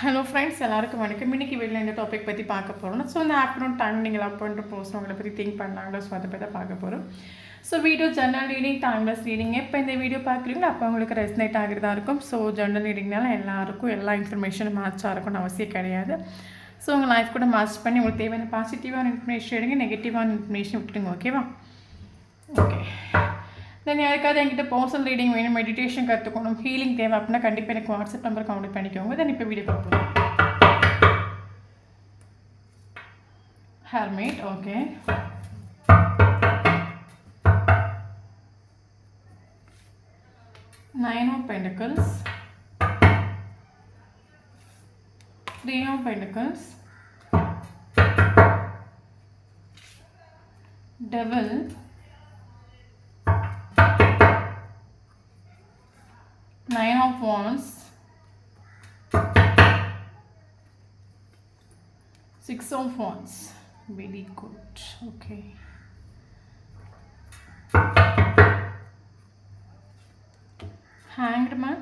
Hello friends, எல்லாருக்கும் வணக்கம். இன்றைக்கி வீட்டில் இந்த டாபிக் பற்றி பார்க்க போகிறோம். ஸோ இந்த ஆஃப்டர்நூன் டைம் நீங்கள் லவ் பண்ணுற பர்சன் உங்களை பற்றி திங்க் பண்ணாங்களோ, ஸோ அதை பற்றி பார்க்க போகிறோம். So video journal reading, timeless reading. எப்போ இந்த வீடியோ பார்க்குறீங்களோ அப்போ உங்களுக்கு ரெஸ்னேட் ஆகிறதா இருக்கும். ஸோ ஜெர்னல் ரீடிங்னால எல்லாருக்கும் எல்லா இன்ஃபர்மேஷனும் மேட்சாக இருக்கும்னு அவசியம் கிடையாது. ஸோ உங்கள் லைஃப் கூட மேட்ச் பண்ணி உங்களுக்கு தேவையான பாசிட்டிவான இன்ஃபர்மேஷன் எடுங்க, நெகட்டிவான இன்ஃபர்மேஷன் விட்டுடுங்க. ஓகேவா? ஓகே. தென் யாருக்காவது என்கிட்ட பர்சனல் ரீடிங் வேணும், மெடிடேஷன் கற்றுக்கணும், ஹீலிங் தேவை அப்படின்னா கண்டிப்பாக எனக்கு வாட்ஸ்அப் நம்பர் கான்டெக்ட் பண்ணிக்கோங்க. தென் இப்போ வீடியோ பார்ப்போம். Hermit, okay. Nine of Pentacles, Three of Pentacles, Devil, Nine of Wands, Six of Wands. Very good. Okay. Hanged Man,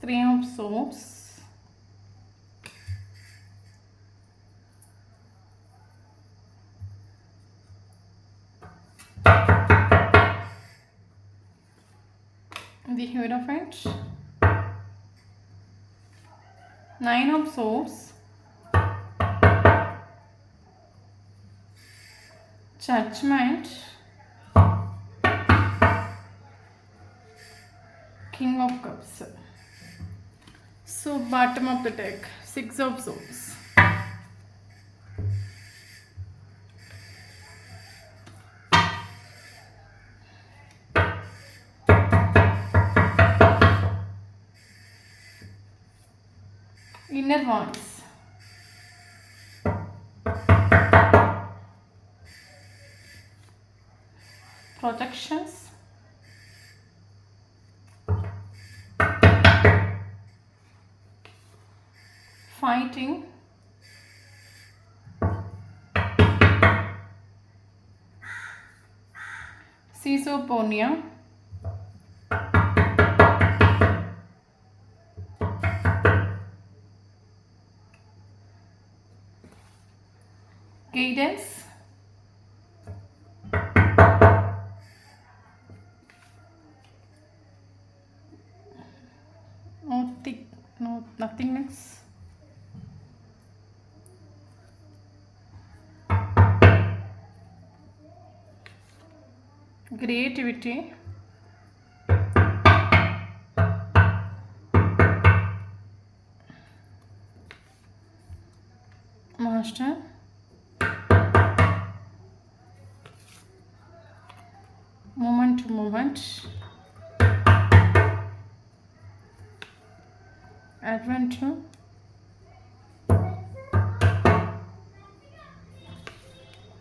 Three of Swords, the Hierophant, Nine of Swords, Judgment, King of Cups. So bottom of the deck, Six of Swords. Inner Wands, Projections, Fighting, Schizoponia, Guidance, nothingness, Creativity, Master, Moment to Moment, Adventure,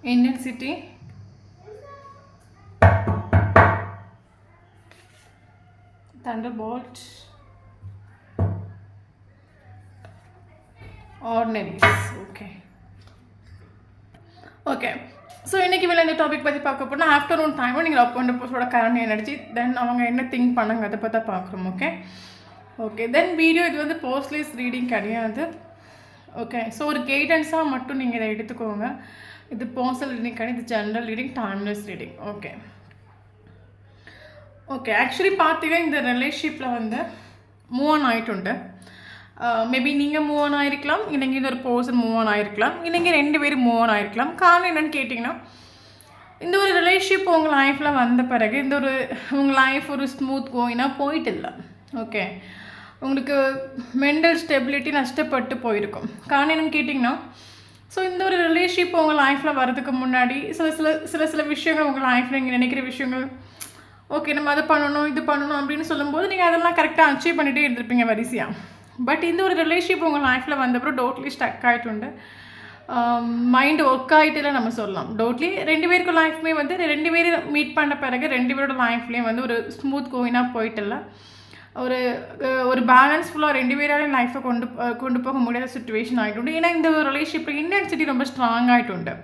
Indian City, Thunderbolt, Ordinaries. Okay. Okay. So இன்றைக்கி வேலை இந்த topic பற்றி பார்க்க போனால் afternoon டைமும் நீங்கள் love பண்ணுற பர்சனோட current energy, தென் அவங்க என்ன திங்க் பண்ணாங்க அதை பற்றி பார்க்குறோம். ஓகே ஓகே தென் வீடியோ இது வந்து பர்சனலைஸ் ரீடிங் கிடையாது. ஓகே. ஸோ ஒரு கைடன்ஸாக மட்டும் நீங்கள் இதை எடுத்துக்கோங்க. இது பர்சனல் ரீடிங் கிடையாது, இது general reading, timeless reading. Okay okay actually பார்த்தீங்கன்னா இந்த ரிலேஷன்ஷிப்பில் வந்து மூவ் ஆன் ஆகிட்டுண்டு. மேபி நீங்கள் மூவ் ஆன் ஆகிருக்கலாம், இல்லைங்க இது ஒரு பர்சன் மூவ் ஆன் ஆகிருக்கலாம், இல்லைங்க ரெண்டு பேரும் மூவ் ஆன் ஆகிருக்கலாம். காரணம் என்னென்னு கேட்டிங்கன்னா, இந்த ஒரு ரிலேஷன்ஷிப் உங்கள் லைஃப்பில் வந்த பிறகு இந்த ஒரு உங்கள் லைஃப் ஒரு ஸ்மூத் கோயினாக போயிட்டு இல்லை. ஓகே. உங்களுக்கு மென்டல் ஸ்டெபிலிட்டி நஷ்டப்பட்டு போயிருக்கும். காரணம் என்னென்னு கேட்டிங்கன்னா, ஸோ இந்த ஒரு ரிலேஷன்ஷிப் உங்கள் லைஃப்பில் வரதுக்கு முன்னாடி சில விஷயங்கள் உங்கள் லைஃப்பில் நீங்கள் நினைக்கிற விஷயங்கள், ஓகே நம்ம அதை பண்ணணும் இது பண்ணணும் அப்படின்னு சொல்லும்போது நீங்கள் அதெல்லாம் கரெக்டாக அச்சீவ் பண்ணிகிட்டே இருந்திருப்பீங்க வரிசையாக. பட் இந்த ஒரு ரிலேஷன்ஷிப் உங்கள் லைஃப்பில் வந்தப்பறம் டோட்லி ஸ்டக் ஆகிட்டுண்டு, மைண்டு ஒர்க் ஆகிட்டுல நம்ம சொல்லலாம். டோட்லி ரெண்டு பேருக்கும் லைஃப்மே வந்து ரெண்டு பேரும் மீட் பண்ண பிறகு ரெண்டு பேரோட லைஃப்லேயும் வந்து ஒரு ஸ்மூத் கோயினாக போயிட்டுல ஒரு பேலன்ஸ்ஃபுல்லாக ரெண்டு பேராலையும் லைஃப்பை கொண்டு போக முடியாத சுச்சுவேஷன் ஆகிட்டு. ஏன்னா இந்த ஒரு ரிலேஷன்ஷிப்பில் இன்டென்சிட்டி ரொம்ப ஸ்ட்ராங் ஆகிட்டு.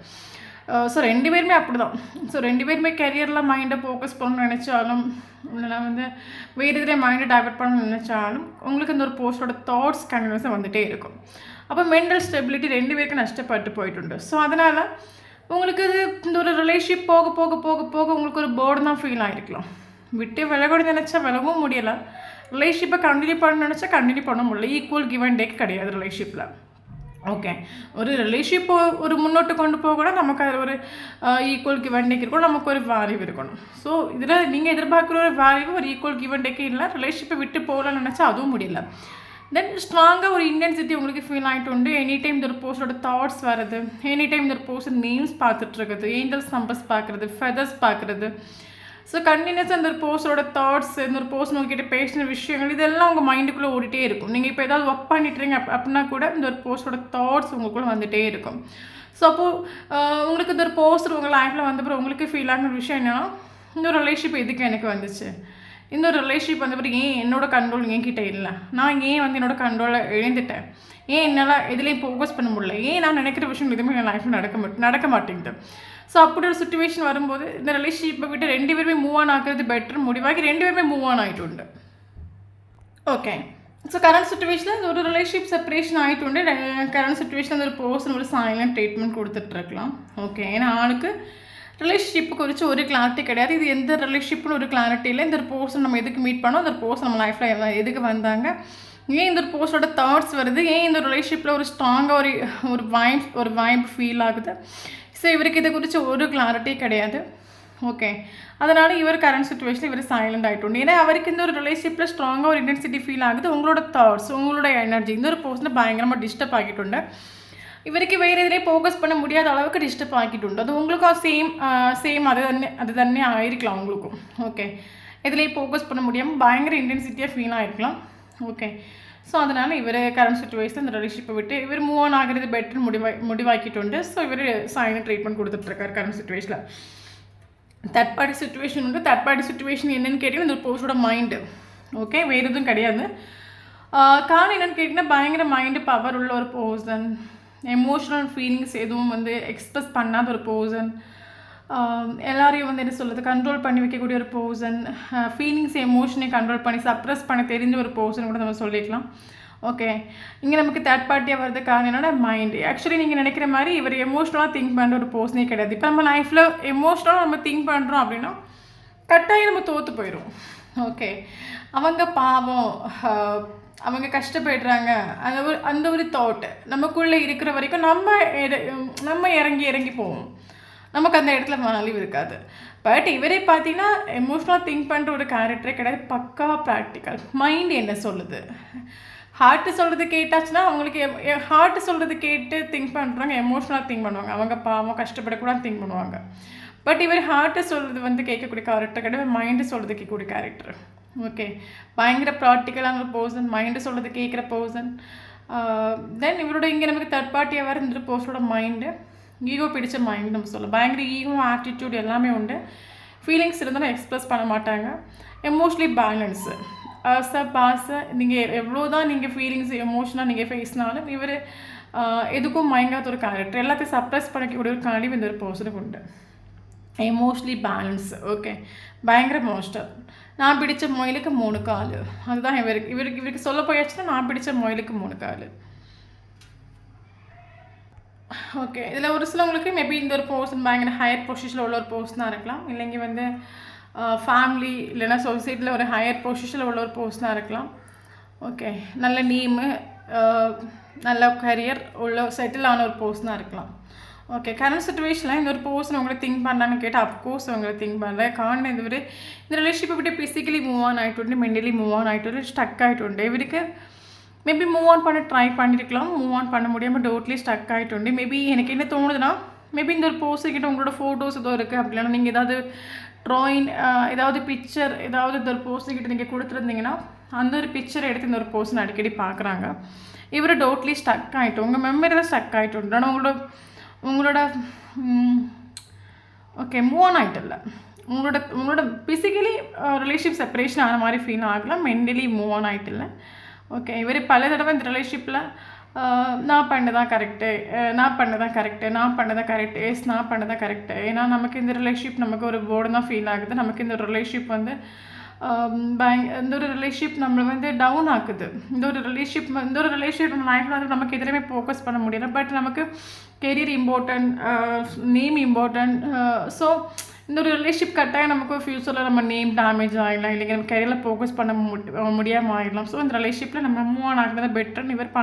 ஸோ 2 பேருமே அப்படி தான். ஸோ 2 பேருமே கெரியரில் மைண்டை ஃபோக்கஸ் பண்ணணும்னு நினச்சாலும், இல்லைனா வந்து வேறு எதிலே மைண்டை டைவர்ட் பண்ணணும்னு நினச்சாலும், உங்களுக்கு இந்த ஒரு போஸ்டோட தாட்ஸ் கண்டினியூஸாக வந்துகிட்டே இருக்கும். அப்போ மென்டல் ஸ்டெபிலிட்டி 2 பேருக்கும் நஷ்டப்பட்டு போயிட்டுண்டு. ஸோ அதனால் உங்களுக்கு இந்த ஒரு ரிலேஷன்ஷிப் போக போக போக போக உங்களுக்கு ஒரு போர்டு தான் ஃபீல் ஆகிருக்கலாம். விட்டு விலகணும்னு நினச்சா விலகவும் முடியலை. ரிலேஷன்ஷிப்பை கண்டினியூ பண்ண நினச்சா கண்டினியூ பண்ண முடியல. ஈக்குவல் கிவ் அண்ட் டேக் கிடையாது ரிலேஷன்ஷிப்பில். ஓகே, ஒரு ரிலேஷன்ஷிப் ஒரு முன்னோட்டு கொண்டு போகணும், நமக்கு அதில் ஒரு ஈக்குவல் கிவ் அண்ட் டேக் இருக்கணும், நமக்கு ஒரு வேல்யூ இருக்கணும். ஸோ இதில் நீங்கள் எதிர்பார்க்குற ஒரு வேல்யூ ஒரு ஈக்குவல் கிவ் அண்ட் டேக்கே இல்லை. ரிலேஷன்ஷிப்பை விட்டு போகலான்னு நினச்சா அதுவும் முடியல. தென் ஸ்ட்ராங்காக ஒரு இன்டென்சிட்டி உங்களுக்கு ஃபீல் ஆகிட்டு உண்டு. எனி டைம் இந்த ஒரு போஸ்டோட தாட்ஸ் வருது, எனி டைம் இந்த ஒரு போஸ்ட் நேம்ஸ் பார்த்துட்ருக்குது, ஏஞ்சல்ஸ் நம்பர்ஸ் பார்க்குறது, ஃபெதர்ஸ் பார்க்குறது. ஸோ கண்டினியூஸாக இந்த ஒரு போஸ்டோட தாட்ஸ், இந்த ஒரு போஸ்ட் உங்ககிட்ட பேசின விஷயங்கள் இதெல்லாம் உங்கள் மைண்டுக்குள்ளே ஓடிட்டே இருக்கும். நீங்கள் இப்போ ஏதாவது ஒர்க் பண்ணிட்டுறீங்க அப்படின்னா கூட இந்த ஒரு போஸ்டோட தாட்ஸ் உங்களுக்குள்ளே வந்துகிட்டே இருக்கும். ஸோ அப்போது உங்களுக்கு இந்த ஒரு போஸ்டர் உங்கள் லைஃப்பில் வந்தப்பறம் உங்களுக்கு ஃபீல் ஆகிற விஷயம் என்னென்னா, இந்த ஒரு ரிலேஷன்ஷிப் எதுக்கு எனக்கு வந்துச்சு, இந்த ஒரு ரிலேஷன்ஷிப் வந்தப்பறம் ஏன் என்னோட கண்ட்ரோல் என்கிட்ட இல்லை, நான் ஏன் வந்து என்னோட கண்ட்ரோலை இழந்துட்டேன், ஏன் என்னால் எதுலேயும் ஃபோக்கஸ் பண்ண முடியல, ஏன் நான் நினைக்கிற விஷயம் எதுவுமே என் லைஃப்பில் நடக்க மாட்டேங்குது. ஸோ அப்படி ஒரு சுச்சுவேஷன் வரும்போது இந்த ரிலேஷன்ஷிப்பை விட்டு 2 பேருமே மூவ் ஆன் ஆகிறது பெட்டர் முடிவாகி 2 பேருமே மூவ் ஆன் ஆகிட்டு உண்டு. ஓகே, ஸோ கரண்ட் சுச்சுவேஷனில் இந்த ஒரு ரிலேஷன்ஷிப் செப்பரேஷன் ஆகிட்டு உண்டு. கரண்ட் சுச்சுவேஷனில் ஒரு பர்சன் ஒரு சைலண்ட் ட்ரீட்மெண்ட் கொடுத்துட்ருக்கலாம். ஓகே, ஏன்னா ஆளுக்கு ரிலேஷன்ஷிப்பு குறித்து ஒரு கிளாரிட்டி கிடையாது. இது எந்த ரிலேஷன்ஷிப்னு ஒரு கிளாரிட்டி இல்லை. இந்த ஒரு பர்சன் நம்ம எதுக்கு மீட் பண்ணோம், இந்த பர்சன் நம்ம லைஃப்பில் எதுக்கு வந்தாங்க, ஏன் இந்த ஒரு போஸ்டோட தாட்ஸ் வருது, ஏன் இந்த ஒரு ரிலேஷன்ஷிப்பில் ஒரு ஸ்ட்ராங்காக ஒரு வைப் ஃபீல் ஆகுது. ஸோ இவருக்கு இதை குறித்து ஒரு கிளாரிட்டி கிடையாது. ஓகே, அதனால் இவர் கரண்ட் சுச்சுவேஷனில் இவர் சைலண்ட் ஆகிட்டு. ஏன்னா அவருக்கு இந்த ஒரு ரிலேஷன்ஷிப்பில் ஸ்ட்ராங்காக ஒரு இன்டென்சிட்டி ஃபீல் ஆகுது. உங்களோட தாட்ஸ், உங்களோட எனர்ஜி இந்த ஒரு பர்சனை பயங்கரமாக டிஸ்டர்ப் ஆகிட்டு. இவருக்கு வேறு எதிலே ஃபோக்கஸ் பண்ண முடியாத அளவுக்கு டிஸ்டர்ப் ஆகிட்டு. அது உங்களுக்கும் சேம் அது தண்ணே ஆகிருக்கலாம் உங்களுக்கும். ஓகே, இதிலே ஃபோக்கஸ் பண்ண முடியாமல் பயங்கர இன்டென்சிட்டியாக ஃபீல் ஆகிருக்கலாம். ஓகே, ஸோ அதனால் இவர் கரண்ட் சுச்சுவேஷன் இந்த ரிலேஷன்ஷிப்பை விட்டு இவர் மூவ் ஆன் ஆகிறது பெட்டர் முடிவாக்கிட்டு. ஸோ இவர் சைலண்ட் ட்ரீட்மெண்ட் கொடுத்துட்ருக்காரு கரண்ட் சுச்சுவேஷனில். தேர்ட் பார்ட்டி சுச்சுவேஷன் உண்டு. தேர்ட் பார்ட்டி சுச்சுவேஷன் என்னென்னு கேட்டிங்கன்னா இந்த போஸ்டோட மைண்டு. ஓகே, வேறு எதுவும் கிடையாது. காரணம் என்னென்னு கேட்டிங்கன்னா பயங்கர மைண்டு பவர் உள்ள ஒரு பர்சன், எமோஷ்னல் ஃபீலிங்ஸ் எதுவும் வந்து எக்ஸ்ப்ரெஸ் பண்ணாத ஒரு பர்சன், எல்லாரையும் வந்து என்ன சொல்கிறது கண்ட்ரோல் பண்ணி வைக்கக்கூடிய ஒரு பர்சன், ஃபீலிங்ஸ் எமோஷனை கண்ட்ரோல் பண்ணி சப்ரெஸ் பண்ண தெரிஞ்ச ஒரு பர்சன் கூட நம்ம சொல்லிக்கலாம். ஓகே, இங்கே நமக்கு தேர்ட் பார்ட்டியாக வரது காரணம் என்னோட மைண்டு. ஆக்சுவலி நீங்கள் நினைக்கிற மாதிரி இவர் எமோஷ்னலாக திங்க் பண்ணுற ஒரு பர்சனே கிடையாது. இப்போ நம்ம லைஃப்பில் எமோஷ்னலாக நம்ம திங்க் பண்ணுறோம் அப்படின்னா கட்டாயம் நம்ம தோற்று போயிடும். ஓகே, அவங்க பாவம், அவங்க கஷ்டப்படுறாங்க, அந்த ஒரு தாட் நமக்குள்ளே இருக்கிற வரைக்கும் நம்ம இறங்கி போவோம். நமக்கு அந்த இடத்துல மனநிலைவு இருக்காது. பட் இவரே பார்த்தீங்கன்னா எமோஷ்னலாக திங்க் பண்ணுற ஒரு கேரக்டரே கிடையாது. பக்கா ப்ராக்டிக்கல். மைண்டு என்ன சொல்லுது, ஹார்ட்டு சொல்கிறது கேட்டாச்சுன்னா அவங்களுக்கு ஹார்ட்டு சொல்கிறது கேட்டு திங்க் பண்ணுறாங்க, எமோஷ்னலாக திங்க் பண்ணுவாங்க. அவங்க பாவம் கஷ்டப்படக்கூடாது திங்க் பண்ணுவாங்க. பட் இவர் ஹார்ட்டு சொல்கிறது வந்து கேட்கக்கூடிய கேரக்டர் கிடையாது, மைண்டு சொல்கிறது கேட்கக்கூடிய கேரக்டர். ஓகே, பயங்கர ப்ராக்டிக்கலான ஒரு பர்சன், மைண்டு சொல்கிறது கேட்குற பர்சன். தென் இவரோட இங்கே நமக்கு தேர்ட் பார்ட்டியாக வர இந்த போஸ்டோட மைண்டு ஈகோ பிடிச்ச மைண்ட் நம்ம சொல்லலாம். பயங்கர ஈகோ ஆட்டிடியூட் எல்லாமே உண்டு. ஃபீலிங்ஸ் இருந்தாலும் எக்ஸ்ப்ரெஸ் பண்ண மாட்டாங்க. எமோஷ்னலி பேலன்ஸு நீங்கள் எவ்வளோ தான் நீங்கள் ஃபீலிங்ஸ் எமோஷனாக நீங்கள் ஃபேஸ்னாலும் இவர் எதுக்கும் மயங்காத ஒரு கேரக்டர், எல்லாத்தையும் சப்ரெஸ் பண்ணிக்கக்கூடிய ஒரு கழிவு இந்த ஒரு பர்சனுக்கு உண்டு. Emotionally balance. ஓகே, பயங்கர மோஸ்டர். நான் பிடிச்ச முயலுக்கு 3 கால், அதுதான் இவருக்கு சொல்ல போயாச்சுன்னா நான் பிடிச்ச முயலுக்கு 3 கால். ஓகே, இதில் ஒரு சிலவங்களுக்கு மேபி இந்த ஒரு பர்சன் பயங்கர ஹையர் பொசிஷனில் உள்ள ஒரு பர்சனாக இருக்கலாம், இல்லைங்க வந்து ஃபேமிலி இல்லைன்னா சொசைட்டியில் ஒரு ஹையர் பொசிஷனில் உள்ள ஒரு பர்சனாக இருக்கலாம். ஓகே, நல்ல நேமு, நல்ல கரியர் உள்ள செட்டில் ஆன ஒரு பர்சனாக இருக்கலாம். ஓகே, கரண்ட் சுச்சுவேஷனில் இந்த ஒரு பர்சன் உங்களை திங்க் பண்ணுறான்னு கேட்டால் அப்கோர்ஸ் உங்களை திங்க் பண்ணுறேன். காரணம் இந்த ரிலேஷன்ஷிப்பை விட்டு ஃபிசிக்கலி மூவ் ஆன் ஆகிட்டு, மென்டலி மூவ் ஆன் ஆகிட்டு, ஸ்டக் ஆகிட்டு. இவருக்கு மேபி மூவ் ஆன் பண்ண ட்ரை பண்ணியிருக்கலாம், மூவ் ஆன் பண்ண முடியாமல் டோட்லி ஸ்டக் ஆகிட்டு. மேபி எனக்கு என்ன தோணுதுன்னா, மேபி இந்த ஒரு பர்சன்கிட்ட உங்களோட ஃபோட்டோஸ் ஏதோ இருக்குது, அப்படி இல்லைன்னா நீங்கள் ஏதாவது ட்ராயிங், ஏதாவது பிக்சர் ஏதாவது இந்த ஒரு பர்சன்கிட்ட நீங்கள் கொடுத்துருந்தீங்கன்னா அந்த ஒரு பிக்சரை எடுத்து இந்த ஒரு பர்சன் அடிக்கடி பார்க்குறாங்க. இவர் டோட்லி ஸ்டக் ஆகிட்டு, உங்கள் மெமரியில் ஸ்டக் ஆகிட்டு. ஆனால் உங்களோட ஓகே மூவ் ஆன் ஆகிட்டு இல்லை, உங்களோட ஃபிசிக்கலி ரிலேஷன்ஷிப் செப்பரேஷன் ஆன மாதிரி ஃபீல் ஆகலாம், மென்டலி மூவ் ஆன் ஆகிட்டு இல்லை. ஓகே, இவர் பல தடவை இந்த ரிலேஷன்ஷிப்பில் நான் பண்ணதான் கரெக்டு, நான் பண்ணதான் கரெக்டு, நான் பண்ணதான் கரெக்டு, எஸ் நான் பண்ணதான் கரெக்டு. ஏன்னா நமக்கு இந்த ரிலேஷன்ஷிப் நமக்கு ஒரு போர்டு தான் ஃபீல் ஆகுது. நமக்கு இந்த ரிலேஷன்ஷிப் வந்து இந்த ஒரு ரிலேஷன்ஷிப் நம்மளை வந்து டவுன் ஆக்குது. இந்த ஒரு ரிலேஷன்ஷிப் நம்ம லைஃப்பில் வந்து நமக்கு எதுலையுமே ஃபோக்கஸ் பண்ண முடியல. பட் நமக்கு career important, name important. So இந்த ஒரு ரிலேஷன்ஷிப் கட்டாயம் நமக்கு ஃப்யூச்சரில் நம்ம நேம் டேமேஜ் ஆகிடலாம், இல்லைங்க நம்ம கெரியரில் ஃபோக்கஸ் பண்ண முடியாமல் ஆகிடலாம். ஸோ இந்த ரிலேஷன்ஷிப்பில் நம்ம மூவ் ஆன் ஆகினது பெட்டர்னு இவர்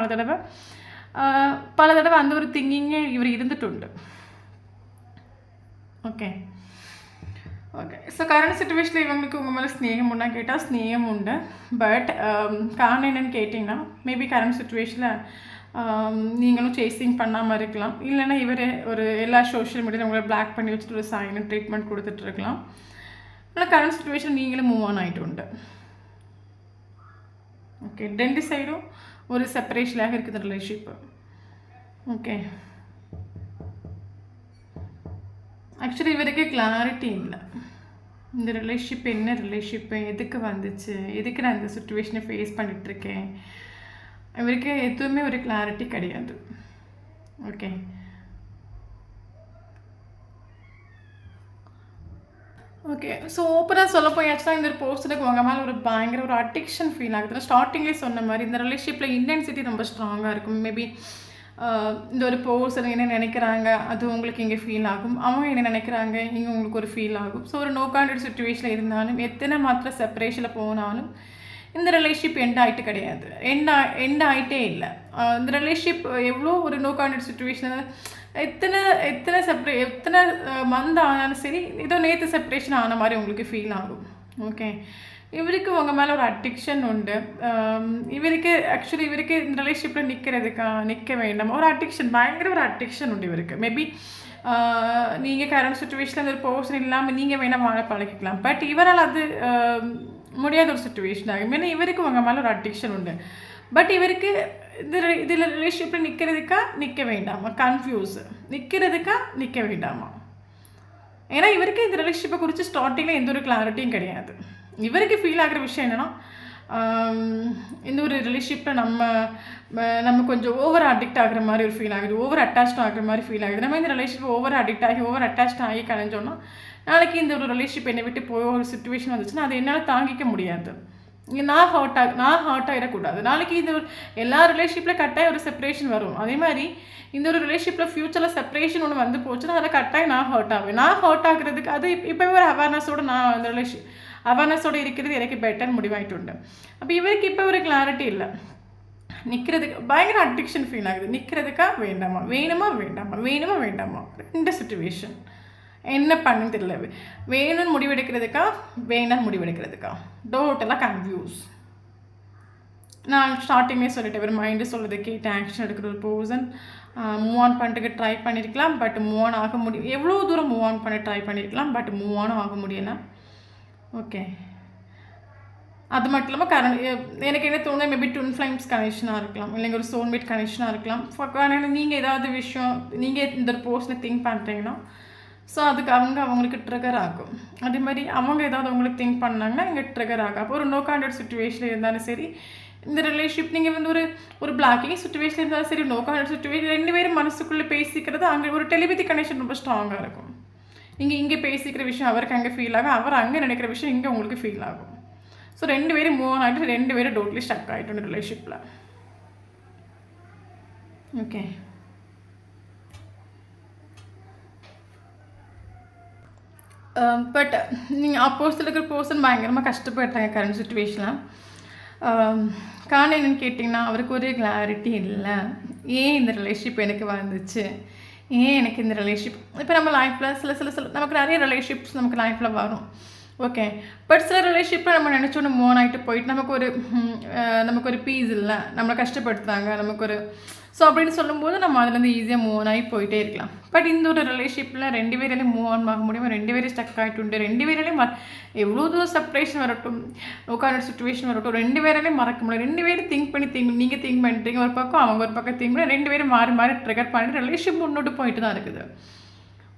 பல தடவை அந்த ஒரு திங்கிங்கே இவர் இருந்துட்டு. ஓகே. ஸோ கரண்ட் சிச்சுவேஷனில் இவங்களுக்கு உங்கள் மேலே ஸ்நேகம் உண்டா கேட்டால் ஸ்நேகம் உண்டு. பட் காரணம் என்னென்னு கேட்டிங்கன்னா, மேபி கரண்ட் சிச்சுவேஷனில் நீங்களும் சேசிங் பண்ணாமல் இருக்கலாம். இல்லைன்னா இவர் ஒரு எல்லா சோஷியல் மீடியாவில் உங்களை பிளாக் பண்ணி வச்சுட்டு ஒரு சைலண்ட் ட்ரீட்மெண்ட் கொடுத்துட்ருக்கலாம். ஆனால் கரண்ட் சிச்சுவேஷன் நீங்களும் மூவ் ஆன் ஆகிட்டு உண்டு. ஓகே, ரெண்டு சைடும் ஒரு செப்பரேஷனாக இருக்குது ரிலேஷன்ஷிப்பு. ஓகே, ஆக்சுவலி இவருக்கு கிளாரிட்டி இல்லை. இந்த ரிலேஷன்ஷிப் என்ன ரிலேஷன்ஷிப்பு, எதுக்கு வந்துச்சு, எதுக்கு நான் இந்த சுச்சுவேஷனை ஃபேஸ் பண்ணிகிட்ருக்கேன், இவருக்கு எதுவுமே ஒரு கிளாரிட்டி கிடையாது. Okay, okay. ஸோ ஓப்பனாக சொல்ல போயாச்சுன்னா இந்த ஒரு பர்சனுக்கு உங்கள் மேலே ஒரு பயங்கர ஒரு அடிக்ஷன் ஃபீல் ஆகுது. ஸ்டார்டிங்லேயே சொன்ன மாதிரி இந்த ரிலேஷன்ஷிப்பில் இன்டென்சிட்டி ரொம்ப ஸ்ட்ராங்காக இருக்கும். மேபி இந்த ஒரு பர்சன் என்ன நினைக்கிறாங்க அது உங்களுக்கு இங்கே ஃபீல் ஆகும், அவங்க என்ன நினைக்கிறாங்க இங்கே உங்களுக்கு ஒரு ஃபீல் ஆகும். ஸோ ஒரு நோ கான்டாக்ட் சுச்சுவேஷனில் இருந்தாலும் எத்தனை மாத்திர செப்பரேஷனில் போனாலும் இந்த ரிலேஷன்ஷிப் எண்ட் ஆகிட்டு கிடையாது, எண்ட் ஆகிட்டே இல்லை. இந்த ரிலேஷன்ஷிப் எவ்வளோ ஒரு நோ கான்டாக்ட் சுச்சுவேஷனில் எத்தனை மந்த் ஆனாலும் சரி, ஏதோ நேற்று செப்பரேஷன் ஆன மாதிரி உங்களுக்கு ஃபீல் ஆகும். ஓகே, இவருக்கு உங்கள் மேலே ஒரு அடிக்ஷன் உண்டு. இவருக்கு இந்த ரிலேஷன்ஷிப்பில் நிற்க வேண்டாம், ஒரு அடிக்ஷன், பயங்கர ஒரு அடிக்ஷன் உண்டு இவருக்கு. மேபி நீங்கள் கரண்ட் சுச்சுவேஷனில் ஒரு பர்சன் இல்லாமல் நீங்கள் வேணால் வாழ பழகிக்கலாம். பட் இவரால் அது முடியாத ஒரு சுச்சுவேஷன் ஆகும். ஏன்னா இவருக்கு உங்கள் மேலே ஒரு அடிக்ஷன் உண்டு. பட் இவருக்கு இதில் ரிலேஷன்ஷிப்பில் நிற்க வேண்டாமா, கன்ஃபியூஸ், நிற்க வேண்டாமா. ஏன்னா இவருக்கு இந்த ரிலேஷன்ஷிப்பை குறித்து ஸ்டார்டிங்கில் எந்த ஒரு கிளாரிட்டியும் கிடையாது. இவருக்கு ஃபீல் ஆகிற விஷயம் என்னென்னா, இந்த ஒரு ரிலேஷன்ஷிப்பில் நம்ம கொஞ்சம் ஓவர் அடிக்ட் ஆகிற மாதிரி ஒரு ஃபீல் ஆகுது, ஓவர் அட்டாச்ட் ஆகிற மாதிரி ஃபீல் ஆகுது. நம்ம இந்த ரிலேஷன்ஷிப் ஓவர் அட்டாச்ட் ஆகி கலைஞ்சோன்னா நாளைக்கு இந்த ஒரு ரிலேஷன்ஷிப் என்னை விட்டு போய் ஒரு சுச்சுவேஷன் வந்துச்சுன்னா அது என்னால் தாங்கிக்க முடியாது. நான் ஹர்ட் ஆகிடக்கூடாது. நாளைக்கு இந்த ஒரு எல்லா ரிலேஷன்ஷிப்பில் கட்டாயம் ஒரு செப்பரேஷன் வரும். அதே மாதிரி இந்த ஒரு ரிலேஷன்ஷிப்பில் ஃப்யூச்சரில் செப்பரேஷன் ஒன்று வந்து போச்சுன்னா அதில் கட்டாயம் நான் ஹர்ட் ஆகுறதுக்கு அது இப்போ ஒரு அவேர்னஸோடு நான் அந்த அவேர்னஸோடு இருக்கிறது எனக்கு பெட்டர் முடிவாயிட்டு உண்டு. அப்போ இவருக்கு இப்போ ஒரு கிளாரிட்டி இல்லை. நிற்கிறதுக்கு பயங்கர அடிக்ஷன் ஃபீல் ஆகுது. நிற்கிறதுக்கா வேணுமா வேண்டாமா ரெண்டு சுச்சுவேஷன். என்ன பண்ணுன்னு தெரியல. வேணும்னு முடிவெடுக்கிறதுக்கா வேண்டாம்னு முடிவெடுக்கிறதுக்கா டோட்டலாக கன்ஃபியூஸ். நான் ஸ்டார்டிங்கே சொல்லிட்டேன், ஒரு மைண்டு சொல்லுறது கேட்டு ஆக்ஷன் எடுக்கிற ஒரு பர்சன் மூவ் ஆன் பண்ணுறதுக்கு ட்ரை பண்ணியிருக்கலாம். பட் மூவ் ஆன் ஆக முடியும். எவ்வளோ தூரம் மூவ் ஆன் பண்ண ட்ரை பண்ணியிருக்கலாம். பட் மூவ் ஆனும் ஆக முடியலை. ஓகே, அது மட்டும் இல்லாமல் எனக்கு என்ன தோணுது, மேபி ட்வின் ஃப்ளைம்ஸ் கனெக்ஷனாக இருக்கலாம், இல்லைங்க ஒரு சோல்மேட் கனெக்ஷனாக இருக்கலாம். நீங்கள் ஏதாவது விஷயம் நீங்கள் இந்த ஒரு பர்சனை திங்க் பண்ணுறீங்கன்னா ஸோ அதுக்கு அவங்களுக்கு ட்ரிகர் ஆகும். அதே மாதிரி அவங்க ஏதாவது அவங்களுக்கு திங்க் பண்ணாங்கன்னா இங்கே ட்ரிகர் ஆகும். அப்போ ஒரு நோ கான்டாக்ட் சுச்சுவேஷனில் இருந்தாலும் சரி, இந்த ரிலேஷன்ஷிப் நீங்கள் வந்து ஒரு பிளாக்கிங் சுச்சுவேஷன் இருந்தாலும் சரி, நோ கான்டாக்ட் சுச்சுவேஷன், ரெண்டு பேரும் மனசுக்குள்ளே பேசிக்கிறது அங்கே ஒரு டெலிபதி கனெக்ஷன் ரொம்ப ஸ்ட்ராங்காக இருக்கும். நீங்கள் இங்கே பேசிக்கிற விஷயம் அவருக்கு அங்கே ஃபீல் ஆகும், அவர் அங்கே நினைக்கிற விஷயம் இங்கே உங்களுக்கு ஃபீல் ஆகும். ஸோ ரெண்டு பேரும் மூவ் ஆன் ஆகிட்டு ரெண்டு பேரும் டோட்டலி ஸ்டக் ஆகிட்டு ரிலேஷன்ஷிப்பில். ஓகே, பட் நீங்கள் அப்போசிட்டில் இருக்கிற பர்சன் பயங்கரமாக கஷ்டப்படுறாங்க கரண்ட் சுச்சுவேஷனில். காரணம் என்னென்னு கேட்டிங்கன்னா, அவருக்கு ஒரு கிளாரிட்டி இல்லை. ஏன் இந்த ரிலேஷன்ஷிப் எனக்கு வந்துச்சு, ஏன் எனக்கு இந்த ரிலேஷன்ஷிப். இப்போ நம்ம லைஃப்பில் சில நமக்கு நிறைய ரிலேஷன்ஷிப்ஸ் நமக்கு லைஃப்பில் வரும். ஓகே, பட் சில ரிலேஷன்ஷிப்பில் நம்ம நினச்சோன்னு மூவ் ஆகிட்டு போயிட்டு நமக்கு ஒரு பீஸ் இல்லை, நம்மளை கஷ்டப்படுத்துகிறாங்க, நமக்கு ஒரு ஸோ அப்படின்னு சொல்லும்போது நம்ம அதுலேருந்து ஈஸியாக மூவ் ஆகி போயிட்டே இருக்கலாம். பட் இந்த ஒரு ரிலேஷன்ஷிப்பில் ரெண்டு பேராலையும் மூவ் ஆன் ஆக முடியும், ரெண்டு பேரும் ஸ்டக் ஆகிட்டு ரெண்டு பேராலையும் எவ்வளோ தூரம் செப்பரேஷன் வரட்டும், நோக்கான சுச்சுவேஷன் வரட்டும், ரெண்டு பேராலையும் மறக்க முடியும். ரெண்டு பேரும் நீங்கள் திங்க் பண்ணிட்டீங்க ஒரு பக்கம், அவங்க ஒரு பக்கம் திங்க் பண்ணி ரெண்டு பேரும் மாறி ட்ரிகர் பண்ணி ரிலேஷன்ஷிப் முன்னோட்டு போயிட்டு தான் இருக்குது.